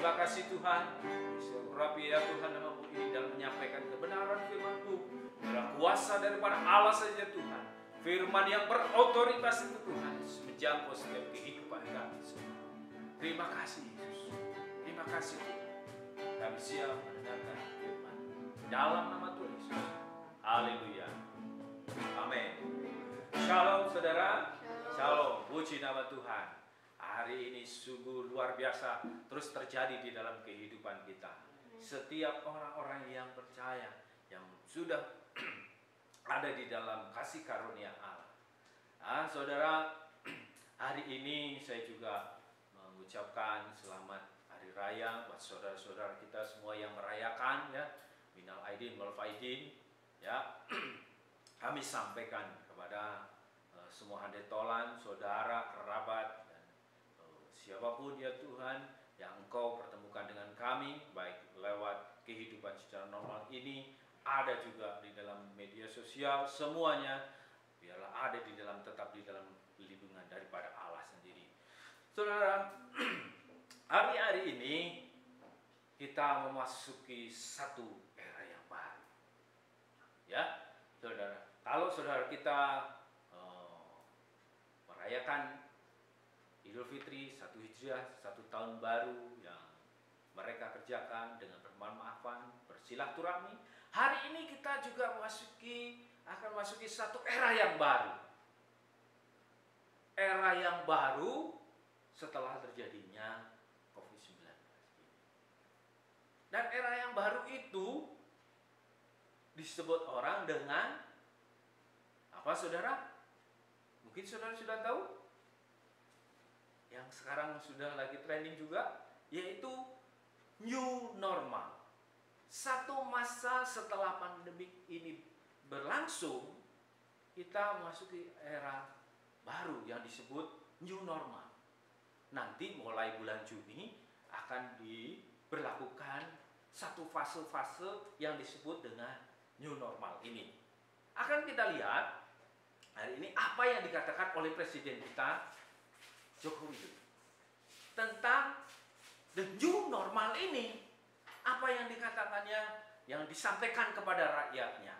Terima kasih Tuhan. Rapi ya Tuhan namamu ini dalam menyampaikan kebenaran firman-Mu. Dalam kuasa daripada Allah saja Tuhan. Firman yang berotoritas itu Tuhan menjangkau setiap kehidupan kami semua. Terima kasih Yesus. Terima kasih Tuhan. Kami siap mendengarkan firman dalam nama Tuhan Yesus. Haleluya. Amin. Shalom saudara. Shalom. Puji nama Tuhan. Hari ini sungguh luar biasa terus terjadi di dalam kehidupan kita. Setiap orang-orang yang percaya, yang sudah ada di dalam kasih karunia Allah. Saudara, hari ini saya juga mengucapkan selamat hari raya buat saudara-saudara kita semua yang merayakan ya. Minal aidin wal faidin ya. Kami sampaikan kepada semua handetolan, saudara, kerabat, siapapun ya Tuhan yang Engkau pertemukan dengan kami, baik lewat kehidupan secara normal ini, ada juga di dalam media sosial, semuanya biarlah ada di dalam, tetap di dalam lindungan daripada Allah sendiri. Saudara, hari-hari ini kita memasuki satu era yang baru. Ya, saudara, kalau saudara kita merayakan Idul Fitri, 1 Hijriah, 1 tahun baru yang mereka kerjakan dengan bermaaf-maafan, bersilaturahmi. Hari ini kita juga akan memasuki satu era yang baru. Era yang baru setelah terjadinya COVID-19. Dan era yang baru itu disebut orang dengan apa saudara? Mungkin saudara sudah tahu? Yang sekarang sudah lagi trending juga, yaitu new normal. Satu masa setelah pandemi ini berlangsung, kita memasuki era baru yang disebut new normal. Nanti mulai bulan Juni akan diberlakukan satu fase-fase yang disebut dengan new normal ini. Akan kita lihat hari ini apa yang dikatakan oleh Presiden kita Jokowi tentang the new normal ini. Apa yang dikatakannya, yang disampaikan kepada rakyatnya,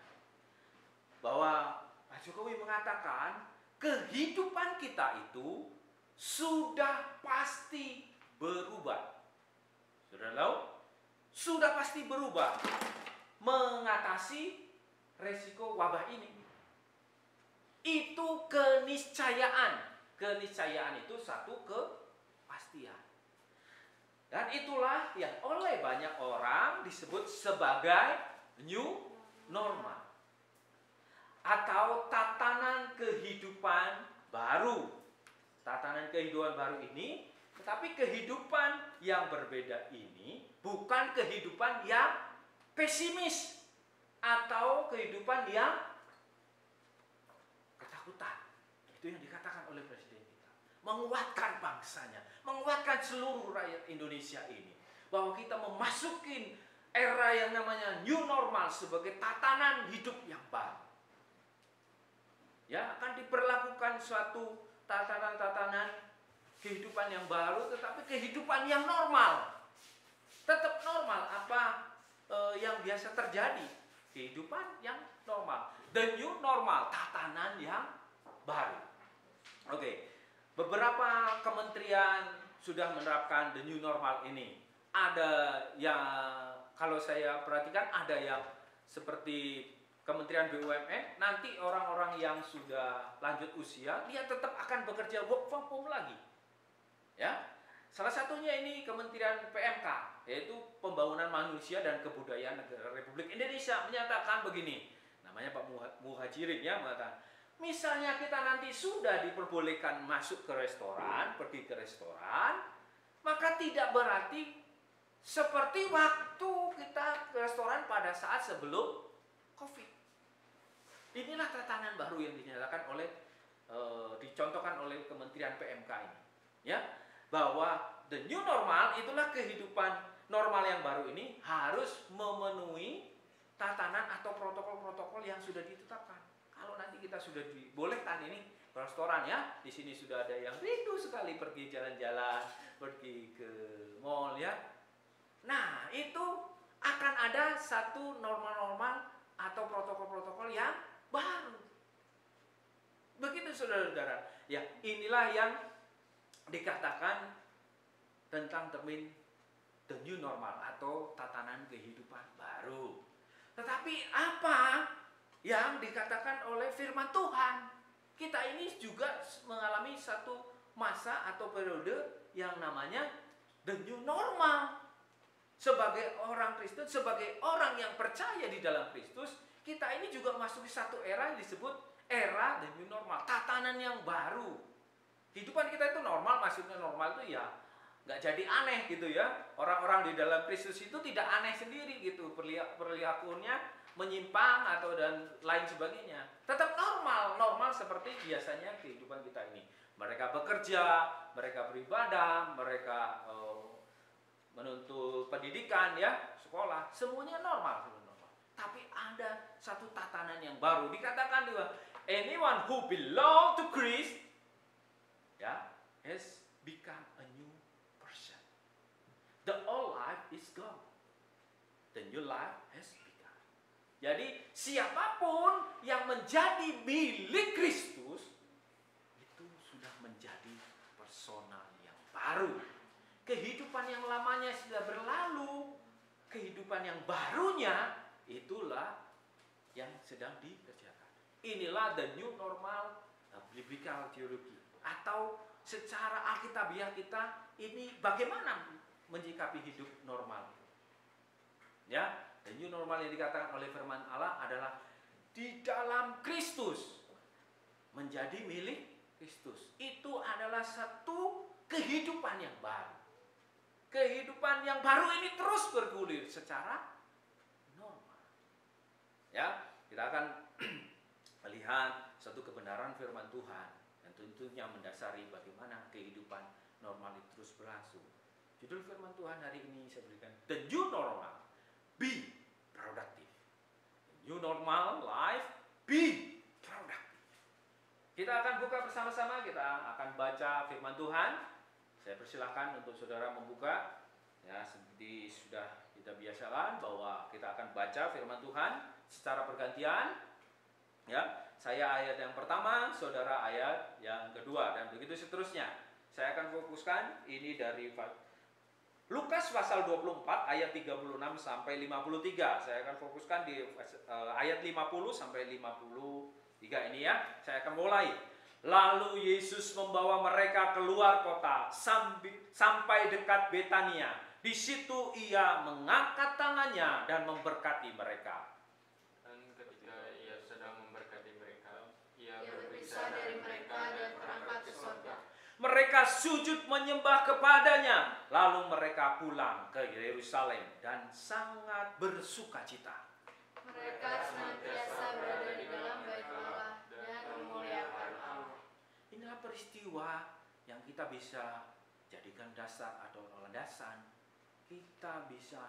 bahwa Pak Jokowi mengatakan kehidupan kita itu sudah pasti berubah. Sudah tahu? Sudah pasti berubah mengatasi resiko wabah ini. Itu keniscayaan. Keniscayaan itu satu kepastian. Dan itulah yang oleh banyak orang disebut sebagai new normal. Atau tatanan kehidupan baru. Tatanan kehidupan baru ini, tetapi kehidupan yang berbeda ini bukan kehidupan yang pesimis. Atau kehidupan yang ketakutan. Itu yang dikatakan oleh Presiden kita. Menguatkan bangsanya, menguatkan seluruh rakyat Indonesia ini. Bahwa kita memasuki era yang namanya new normal sebagai tatanan hidup yang baru. Ya, akan diperlakukan suatu tatanan-tatanan kehidupan yang baru, tetapi kehidupan yang normal. Tetap normal apa yang biasa terjadi. Kehidupan yang normal. The new normal, tatanan yang baru. Oke, beberapa kementerian sudah menerapkan the new normal ini. Ada yang, kalau saya perhatikan, ada yang seperti Kementerian BUMN, nanti orang-orang yang sudah lanjut usia, dia tetap akan bekerja work from home lagi. Ya, salah satunya ini Kementerian PMK, yaitu Pembangunan Manusia dan Kebudayaan Negara Republik Indonesia, menyatakan begini. Namanya Pak Muhajirin ya, mengatakan, misalnya kita nanti sudah diperbolehkan masuk ke restoran, pergi ke restoran, maka tidak berarti seperti waktu kita ke restoran pada saat sebelum COVID. Inilah tatanan baru yang dinyatakan oleh, dicontohkan oleh Kementerian PMK ini, ya, bahwa the new normal itulah kehidupan normal yang baru ini harus memenuhi tatanan atau protokol-protokol yang sudah ditetapkan. Kalau nanti kita sudah dibolehkan ini ke restoran ya, di sini sudah ada yang rindu sekali pergi jalan-jalan, pergi ke mall ya, Nah, itu akan ada satu normal-normal atau protokol-protokol yang baru. Begitu saudara-saudara. Ya, inilah yang dikatakan tentang termin the new normal atau tatanan kehidupan baru. Tetapi apa yang dikatakan oleh firman Tuhan? Kita ini juga mengalami satu masa atau periode yang namanya the new normal. Sebagai orang Kristen, sebagai orang yang percaya di dalam Kristus, kita ini juga masuk di satu era yang disebut era the new normal, tatanan yang baru. Kehidupan kita itu normal, maksudnya normal itu ya nggak jadi aneh gitu ya. Orang-orang di dalam Kristus itu tidak aneh sendiri gitu, perilakunya menyimpang atau dan lain sebagainya. Tetap normal seperti biasanya kehidupan kita ini. Mereka bekerja, mereka beribadah, mereka menuntut pendidikan ya, sekolah, semuanya normal. Tapi ada satu tatanan yang baru. Dikatakan juga, anyone who belong to Christ ya, has become a new person. The old life is gone. The new life has begun. Jadi siapapun yang menjadi milik Kristus itu sudah menjadi personal yang baru. Kehidupan yang lamanya sudah berlalu, kehidupan yang barunya itulah yang sedang dikerjakan. Inilah the new normal biblical theology. Atau secara alkitabiah kita ini bagaimana menyikapi hidup normal. Ya, the new normal yang dikatakan oleh firman Allah adalah di dalam Kristus, menjadi milik Kristus. Itu adalah satu kehidupan yang baru. Kehidupan yang baru ini terus bergulir secara normal. Ya, kita akan melihat satu kebenaran firman Tuhan yang tentunya mendasari bagaimana kehidupan normal itu terus berlangsung. Judul firman Tuhan hari ini saya berikan The New Normal, Be Productive. The New Normal Life, Be Productive. Kita akan buka bersama-sama, kita akan baca firman Tuhan. Saya persilahkan untuk saudara membuka. Ya, seperti sudah kita biasakan bahwa kita akan baca firman Tuhan secara pergantian. Ya, saya ayat yang pertama, saudara ayat yang kedua, dan begitu seterusnya. Saya akan fokuskan ini dari Lukas pasal 24 ayat 36 sampai 53. Saya akan fokuskan di ayat 50 sampai 53 ini ya. Saya akan mulai. Lalu Yesus membawa mereka keluar kota sampai dekat Betania. Di situ ia mengangkat tangannya dan memberkati mereka. Dan ketika ia sedang memberkati mereka, ia berpisah dari mereka dan berangkat ke surga. Mereka sujud menyembah kepadanya. Lalu mereka pulang ke Yerusalem dan sangat bersukacita. Mereka senantiasa berada di dalam bait Allah dan memuliakan Allah. Inilah peristiwa yang kita bisa jadikan dasar atau landasan. Kita bisa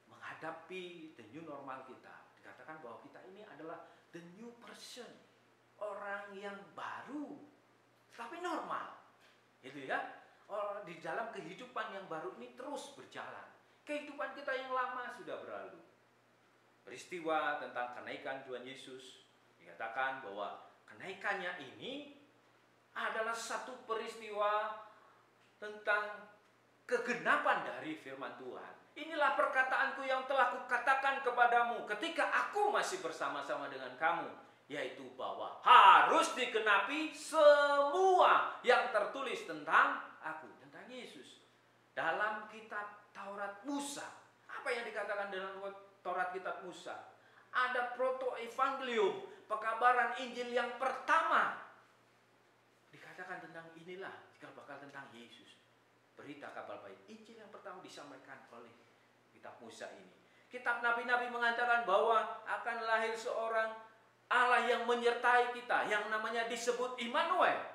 menghadapi the new normal kita. Dikatakan bahwa kita ini adalah the new person, orang yang baru, tapi normal, gitu ya. Di dalam kehidupan yang baru ini terus berjalan. Kehidupan kita yang lama sudah berlalu. Peristiwa tentang kenaikan Tuhan Yesus, dikatakan bahwa kenaikannya ini adalah satu peristiwa tentang kegenapan dari firman Tuhan. Inilah perkataanku yang telah kukatakan kepadamu ketika aku masih bersama-sama dengan kamu, yaitu bahwa harus digenapi semua yang tertulis tentang aku, tentang Yesus. Dalam kitab Taurat Musa, apa yang dikatakan dalam Taurat kitab Musa? Ada proto-evangelium, pekabaran Injil yang pertama. Dikatakan tentang inilah, cikal bakal tentang Yesus. Berita kabar baik, Injil yang pertama disampaikan oleh kitab Musa ini. Kitab Nabi-Nabi mengatakan bahwa akan lahir seorang Allah yang menyertai kita, yang namanya disebut Immanuel.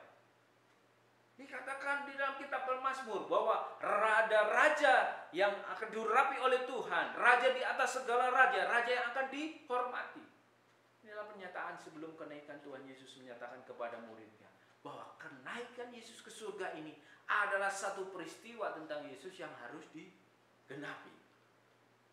Dikatakan di dalam kitab Mazmur bahwa raja yang akan diurapi oleh Tuhan, raja di atas segala raja, raja yang akan dihormati. Inilah pernyataan sebelum kenaikan Tuhan Yesus menyatakan kepada muridnya bahwa kenaikan Yesus ke surga ini adalah satu peristiwa tentang Yesus yang harus digenapi.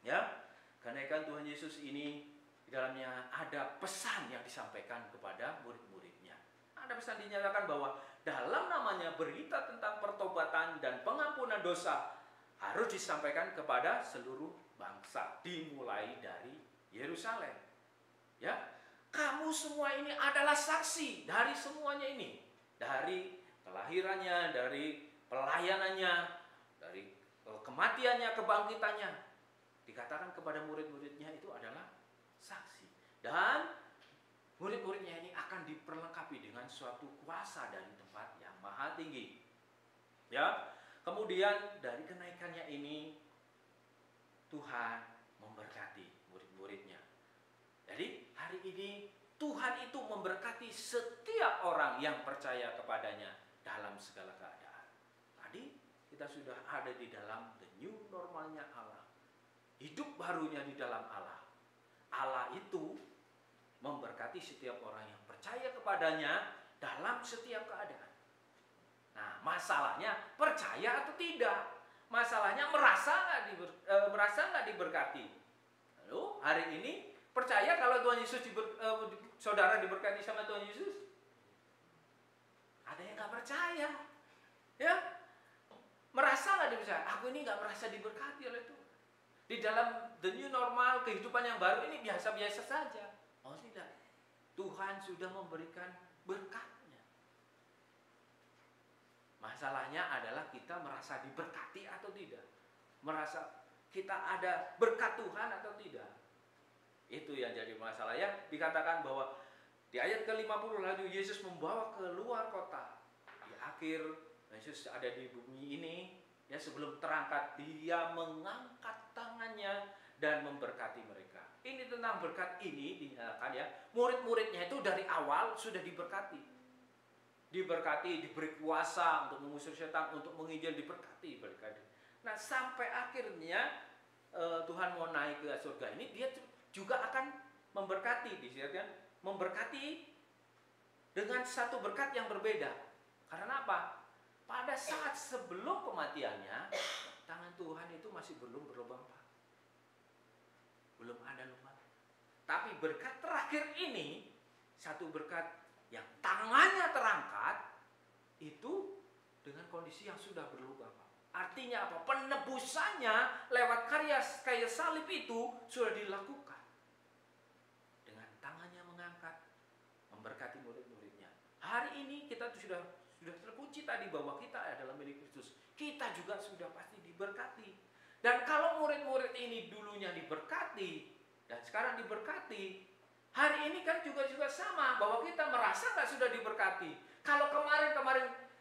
Ya, kenaikan Tuhan Yesus ini di dalamnya ada pesan yang disampaikan kepada murid-muridnya. Ada pesan dinyatakan bahwa dalam namanya berita tentang pertobatan dan pengampunan dosa harus disampaikan kepada seluruh bangsa, dimulai dari Yerusalem. Ya, kamu semua ini adalah saksi dari semuanya ini, dari kelahirannya, dari pelayanannya, dari kematiannya, kebangkitannya. Dikatakan kepada murid-muridnya itu adalah saksi. Dan murid-muridnya ini akan diperlengkapi dengan suatu kuasa dari tempat yang maha tinggi. Ya, kemudian dari kenaikannya ini Tuhan memberkati murid-muridnya. Jadi hari ini Tuhan itu memberkati setiap orang yang percaya kepadanya dalam segala keadaan. Tadi kita sudah ada di dalam the new normalnya Allah. Hidup barunya di dalam Allah. Allah itu memberkati setiap orang yang percaya kepadanya dalam setiap keadaan. Nah, masalahnya percaya atau tidak. Masalahnya merasa nggak diberkati. Lalu hari ini percaya kalau Tuhan Yesus saudara diberkati sama Tuhan Yesus? Ada yang nggak percaya, ya? Merasa nggak dipercaya? Aku ini nggak merasa diberkati oleh Tuhan. Di dalam the new normal kehidupan yang baru ini biasa-biasa saja. Oh tidak, Tuhan sudah memberikan berkatnya. Masalahnya adalah kita merasa diberkati atau tidak, merasa kita ada berkat Tuhan atau tidak. Itu yang jadi masalah. Ya, dikatakan bahwa di ayat ke-50 lalu Yesus membawa keluar kota. Di akhir Yesus ada di bumi ini, ya, sebelum terangkat dia mengangkat tangannya dan memberkati mereka. Ini tentang berkat ini dinyatakan, ya, murid-muridnya itu dari awal sudah diberkati. Diberkati, diberi kuasa untuk mengusir setan, untuk menginjil, diberkati. Nah, sampai akhirnya Tuhan mau naik ke surga ini, dia juga akan memberkati, disebutkan memberkati dengan satu berkat yang berbeda. Karena apa? Pada saat sebelum kematiannya, tangan Tuhan itu masih belum berlubang paku. Belum ada lubang. Tapi berkat terakhir ini, satu berkat yang tangannya terangkat, itu dengan kondisi yang sudah berlubang paku. Artinya apa? Penebusannya lewat karya salib itu sudah dilakukan. Dengan tangannya mengangkat, memberkati murid-muridnya. Hari ini kita sudah terkunci tadi bahwa kita adalah milik Kristus. Kita juga sudah pasti diberkati. Dan kalau murid-murid ini dulunya diberkati dan sekarang diberkati, hari ini kan juga sama bahwa kita merasa nggak sudah diberkati. Kalau kemarin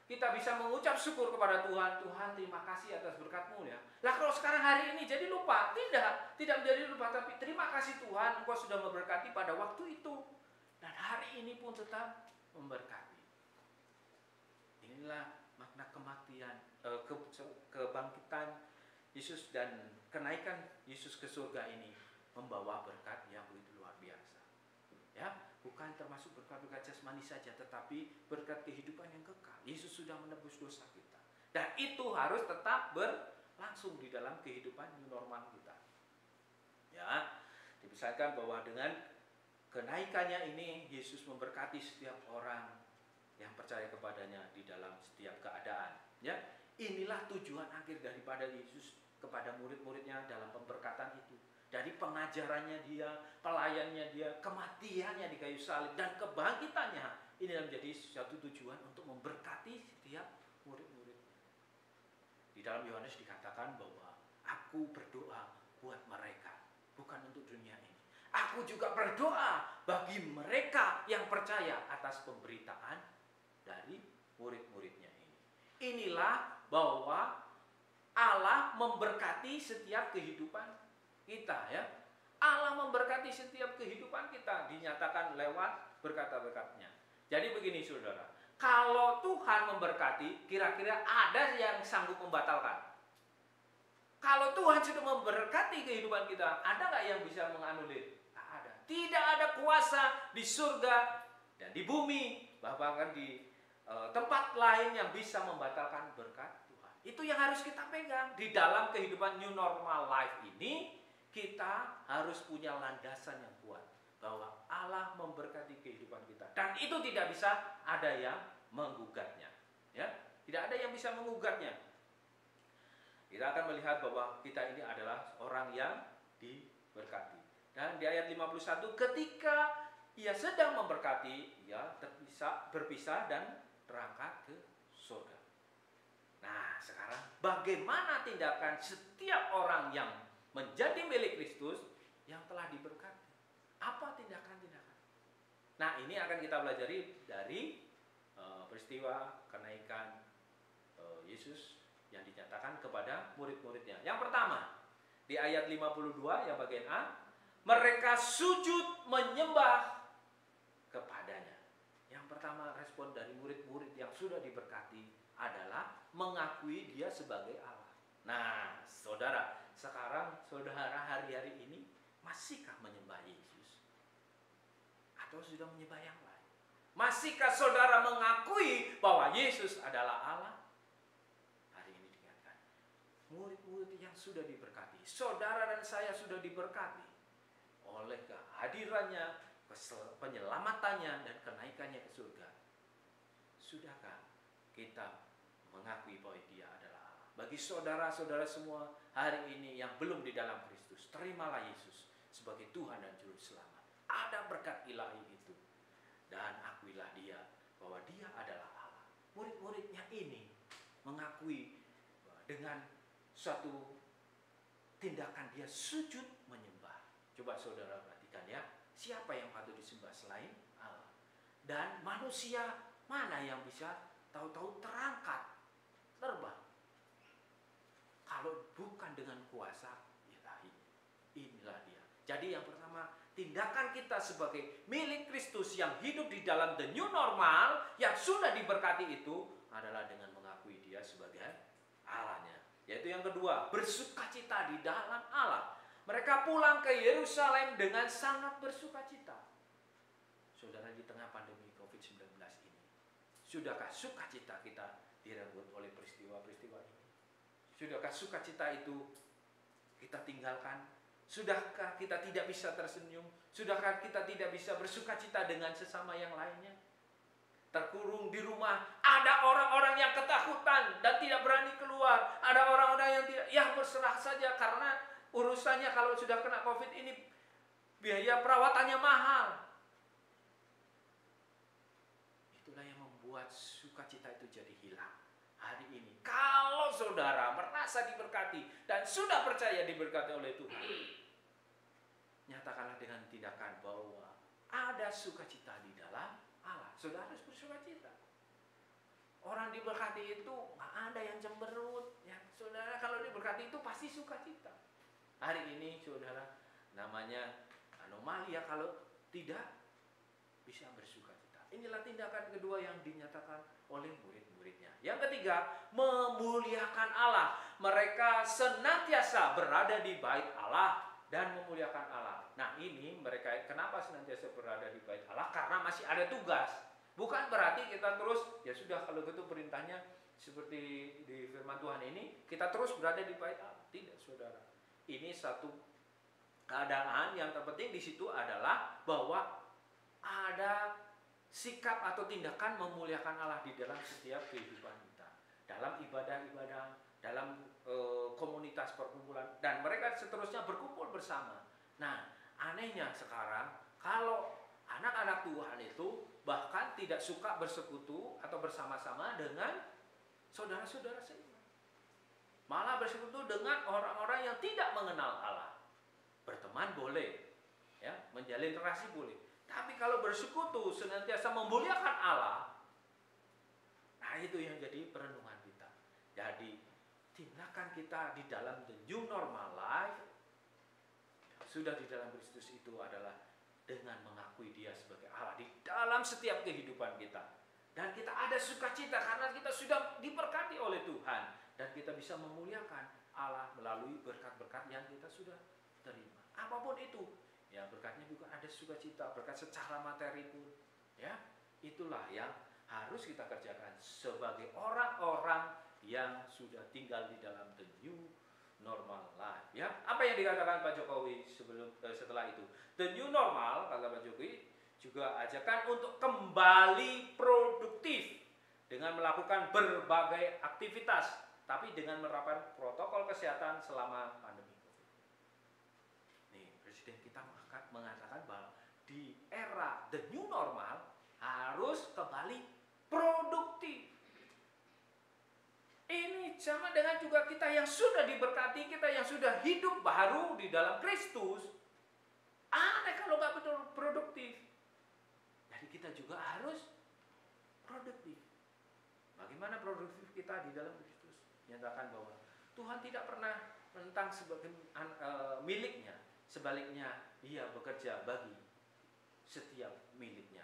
kita bisa mengucap syukur kepada Tuhan, Tuhan terima kasih atas berkat-Mu, ya. Lah kalau sekarang hari ini jadi lupa, tidak menjadi lupa, tapi terima kasih Tuhan, Engkau sudah memberkati pada waktu itu, dan hari ini pun tetap memberkati. Inilah makna kematian, kebangkitan Yesus dan kenaikan Yesus ke surga ini membawa berkat yang begitu luar biasa. Ya, bukan termasuk berkat-berkat jasmani saja, tetapi berkat kehidupan yang kekal. Yesus sudah menebus dosa kita, dan itu harus tetap berlangsung di dalam kehidupan new normal kita. Ya, dipersakan bahwa dengan kenaikannya ini Yesus memberkati setiap orang yang percaya kepadanya di dalam setiap keadaan. Ya, inilah tujuan akhir daripada Yesus kepada murid-muridnya dalam pemberkatan itu. Dari pengajarannya dia, pelayannya dia, kematiannya di kayu salib, dan kebangkitannya, ini menjadi suatu tujuan untuk memberkati setiap murid-muridnya. Di dalam Yohanes dikatakan bahwa aku berdoa buat mereka, bukan untuk dunia ini. Aku juga berdoa bagi mereka yang percaya atas pemberitaan dari murid-muridnya ini. Inilah bahwa Allah memberkati setiap kehidupan kita, ya. Allah memberkati setiap kehidupan kita, dinyatakan lewat berkat-berkatnya. Jadi begini saudara, kalau Tuhan memberkati, kira-kira ada yang sanggup membatalkan? Kalau Tuhan sudah memberkati kehidupan kita, ada nggak yang bisa menganulir? Tak ada. Tidak ada kuasa di surga dan di bumi, bahkan di tempat lain yang bisa membatalkan berkat Tuhan. Itu yang harus kita pegang. Di dalam kehidupan new normal life ini, kita harus punya landasan yang kuat bahwa Allah memberkati kehidupan kita. Dan itu tidak bisa ada yang menggugatnya. Ya, tidak ada yang bisa menggugatnya. Kita akan melihat bahwa kita ini adalah orang yang diberkati. Dan di ayat 51, ketika ia sedang memberkati, ia berpisah dan terangkat ke surga. Nah, sekarang bagaimana tindakan setiap orang yang menjadi milik Kristus yang telah diberkati? Apa tindakan-tindakan? Nah, ini akan kita pelajari dari peristiwa kenaikan Yesus yang dinyatakan kepada murid-muridnya. Yang pertama, di ayat 52 yang bagian A, mereka sujud menyembah kepadanya. Yang pertama, respon dari murid-murid yang sudah diberkati adalah mengakui dia sebagai Allah. Nah, saudara, sekarang saudara hari-hari ini masihkah menyembah Yesus? Atau sudah menyembah yang lain? Masihkah saudara mengakui bahwa Yesus adalah Allah? Hari ini diingatkan, murid-murid yang sudah diberkati, saudara dan saya sudah diberkati oleh kehadirannya, penyelamatannya, dan kenaikannya ke surga. Sudahkah kita mengakui bahwa dia adalah Allah? Bagi saudara-saudara semua hari ini yang belum di dalam Kristus, terimalah Yesus sebagai Tuhan dan Juru Selamat. Ada berkat ilahi itu. Dan akuilah dia bahwa dia adalah Allah. Murid-muridnya ini mengakui dengan suatu tindakan dia sujud menyembah. Coba saudara perhatikan ya, siapa yang patut disembah selain Allah? Dan manusia mana yang bisa tahu-tahu terangkat, terbang, kalau bukan dengan kuasa ilahi? Inilah dia. Jadi yang pertama, tindakan kita sebagai milik Kristus yang hidup di dalam the new normal, yang sudah diberkati itu adalah dengan mengakui dia sebagai Allahnya. Yaitu yang kedua, bersukacita di dalam Allah. Mereka pulang ke Yerusalem dengan sangat bersukacita. Saudara, di tengah pandemi COVID-19 ini, sudahkah sukacita kita direnggut oleh peristiwa-peristiwa ini? Sudahkah sukacita itu kita tinggalkan? Sudahkah kita tidak bisa tersenyum? Sudahkah kita tidak bisa bersukacita dengan sesama yang lainnya? Terkurung di rumah, ada orang-orang yang ketakutan dan tidak berani keluar. Ada orang-orang yang tidak, ya berserah saja karena urusannya kalau sudah kena COVID ini biaya perawatannya mahal. Itulah yang membuat sukacita itu jadi hilang. Hari ini, kalau saudara merasa diberkati dan sudah percaya diberkati oleh Tuhan, nyatakanlah dengan tindakan bahwa ada sukacita di dalam Allah. Saudara harus bersukacita. Orang diberkati itu nggak ada yang cemberut. Ya, saudara kalau diberkati itu pasti sukacita. Hari ini saudara, namanya anomali ya kalau tidak bisa bersukacita. Inilah tindakan kedua yang dinyatakan oleh murid-muridnya. Yang ketiga, memuliakan Allah. Mereka senantiasa berada di bait Allah dan memuliakan Allah. Nah, ini mereka kenapa senantiasa berada di bait Allah? Karena masih ada tugas. Bukan berarti kita terus, ya sudah kalau gitu perintahnya seperti di firman Tuhan ini, kita terus berada di bait Allah. Tidak, saudara. Ini satu keadaan yang terpenting di situ adalah bahwa ada sikap atau tindakan memuliakan Allah di dalam setiap kehidupan kita. Dalam ibadah-ibadah, dalam komunitas perkumpulan, dan mereka seterusnya berkumpul bersama. Nah, anehnya sekarang kalau anak-anak Tuhan itu bahkan tidak suka bersekutu atau bersama-sama dengan saudara-saudara seiman. Malah bersekutu dengan orang-orang yang tidak mengenal Allah. Berteman boleh, ya, menjalin relasi boleh. Tapi kalau bersekutu senantiasa memuliakan Allah, nah itu yang jadi perenungan kita. Jadi tindakan kita di dalam the new normal life sudah di dalam Kristus itu adalah dengan mengakui dia sebagai Allah di dalam setiap kehidupan kita. Dan kita ada sukacita karena kita sudah diberkati oleh Tuhan. Dan kita bisa memuliakan Allah melalui berkat-berkat yang kita sudah terima. Apapun itu, ya berkatnya juga ada sukacita, berkat secara materi pun. Ya, itulah yang harus kita kerjakan sebagai orang-orang yang sudah tinggal di dalam the new normal life. Ya, apa yang dikatakan Pak Jokowi setelah itu? The new normal, kata Pak Jokowi, juga ajakan untuk kembali produktif dengan melakukan berbagai aktivitas, tapi dengan menerapkan protokol kesehatan selama pandemi COVID. Nih, Presiden kita mengatakan bahwa di era the new normal harus kembali produktif. Ini sama dengan juga kita yang sudah diberkati, kita yang sudah hidup baru di dalam Kristus. Aneh kalau nggak betul produktif. Jadi kita juga harus produktif. Bagaimana produktif kita di dalam Kristus? Nyatakan bahwa Tuhan tidak pernah menentang sebagai miliknya. Sebaliknya, Dia bekerja bagi setiap miliknya.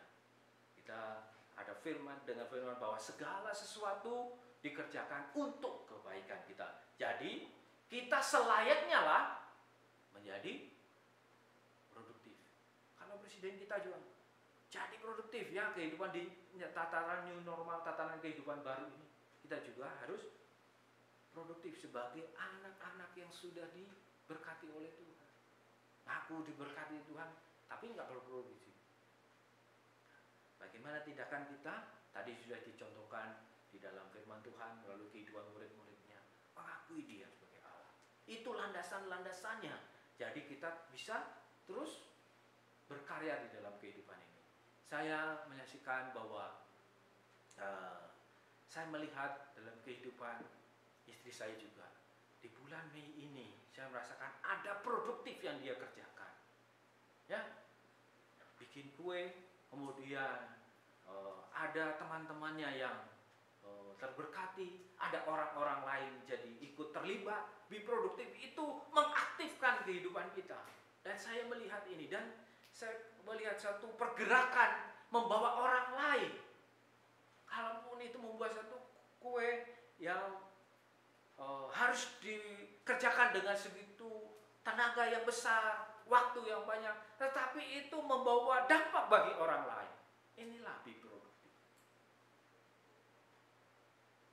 Kita ada firman dengan firman bahwa segala sesuatu dikerjakan untuk kebaikan kita. Jadi kita selayaknya lah menjadi produktif. Kalau Presiden kita juga jadi produktif ya, kehidupan di tataran new normal, tataran kehidupan baru ini, kita juga harus produktif sebagai anak-anak yang sudah diberkati oleh Tuhan. Aku diberkati Tuhan, tapi nggak berproduktif. Bagaimana tindakan kita? Tadi sudah dicontohkan di dalam firman Tuhan melalui kehidupan murid-muridnya. Mengakui Dia sebagai Allah. Itu landasan-landasannya. Jadi kita bisa terus berkarya di dalam kehidupan ini. Saya menyaksikan bahwa saya melihat dalam kehidupan istri saya juga. Di bulan Mei ini saya merasakan ada produktif yang dia kerjakan. Ya, bikin kue. Kemudian ada teman-temannya yang terberkati, ada orang-orang lain jadi ikut terlibat. Be produktif itu mengaktifkan kehidupan kita. Dan saya melihat ini, dan saya melihat satu pergerakan membawa orang lain. Kalaupun itu membuat satu kue yang harus dikerjakan dengan segitu tenaga yang besar, waktu yang banyak, tetapi itu membawa dampak bagi orang lain. Inilah be produktif.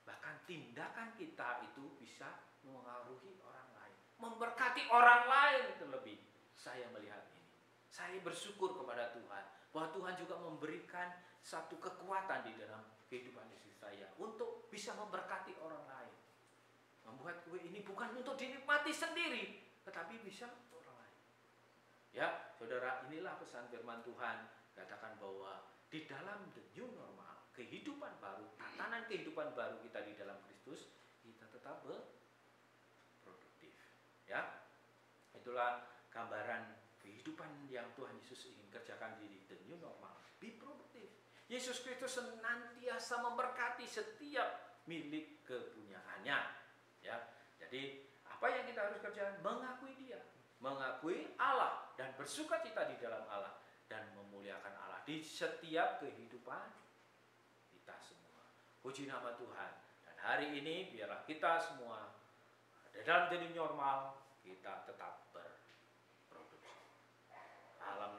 Bahkan tindakan kita itu bisa mengaruhi orang lain, memberkati orang lain terlebih. Saya melihat ini. Saya bersyukur kepada Tuhan bahwa Tuhan juga memberikan satu kekuatan di dalam kehidupan istri saya untuk bisa memberkati orang lain. Membuat kue ini bukan untuk dinikmati sendiri, tetapi bisa orang lain. Ya, saudara, inilah pesan firman Tuhan. Katakan bahwa di dalam the new normal, kehidupan baru, tatanan kehidupan baru kita di dalam Kristus, kita tetap produktif. Ya, itulah gambaran kehidupan yang Tuhan Yesus ingin kerjakan di the new normal. Be produktif. Yesus Kristus senantiasa memberkati setiap milik kepunyaannya. Ya, jadi apa yang kita harus kerjakan? Mengakui Dia, mengakui Allah, dan bersukacita di dalam Allah, dan memuliakan Allah di setiap kehidupan kita semua. Puji nama Tuhan. Dan hari ini biarlah kita semua dalam jadi normal, kita tetap berproduksi. Alam